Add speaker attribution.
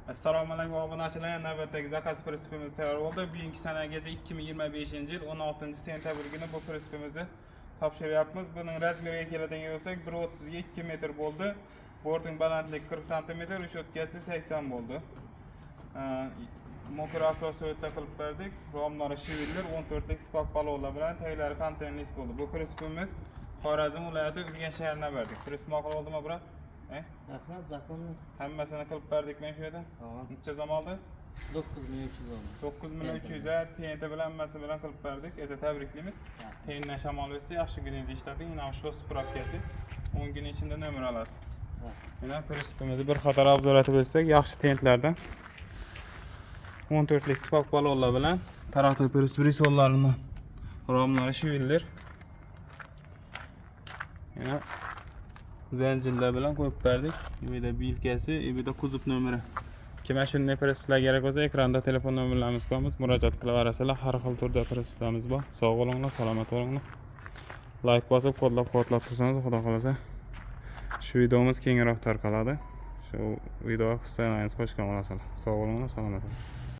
Speaker 1: Assalomu alaykum obunachilar. Navbatdagi zakaz prinsipimiz tayyor bo'ldi. Bugünkü sanagacha 2025-yil 16-sentyabr kuni bu prinsipimizni topshiryapmiz. Buning razmeriga keladigan bo'lsak, 1.30 ga 2 metr bo'ldi. Bording balandligi 40 cm, reshotkasi 80 bo'ldi. Mokr asosiyatda qilib berdik. Romlari shivillar 14 lik spak balonlar bilan taglari konteynerli bo'ldi. Bu prinsipimiz Xorazm viloyati Urganch shahriga berdik. Prinsip ma'qul bo'ldimi, bura?
Speaker 2: Rahmat, zakonli.
Speaker 1: Hammasini qilib berdik men shu yerda. Necha zam oldingiz?
Speaker 2: 9300 oldi.
Speaker 1: 9300 ga TNT bilan hammasi bilan qilib berdik. Esa tabriklaymiz. Teyindan shamol o'tsa yaxshi kuningizda ishlating. Mana shu spravkasi 10 kun ichida nomer olasiz. Mana prinsipimizni bir qator obzor etib o'tsak, yaxshi tentlardan 14 lik spak balonlar bilan taraxtor prinsiplarni romlari shivillar. Yana zanjirlar bilan qo'yib berdik. Uyda bilkasi, uyda kuzov nomeri. Kim shunday prinsiplar kerak bo'lsa, ekranda telefon nomerlarimiz qo'yamiz. Murojaat qilib olarsizlar. Har xil turda prinsiplarimiz bor. Sog' bo'linglar, salomat bo'linglar. Like bosib, qo'llab-quvvatlab tursangiz, xudo xolasa shu videomiz kengroq tarqaladi. Shu videoga hissalaringizni qo'shgan bo'lasizlar. Sog' bo'linglar, salomat bo'ling.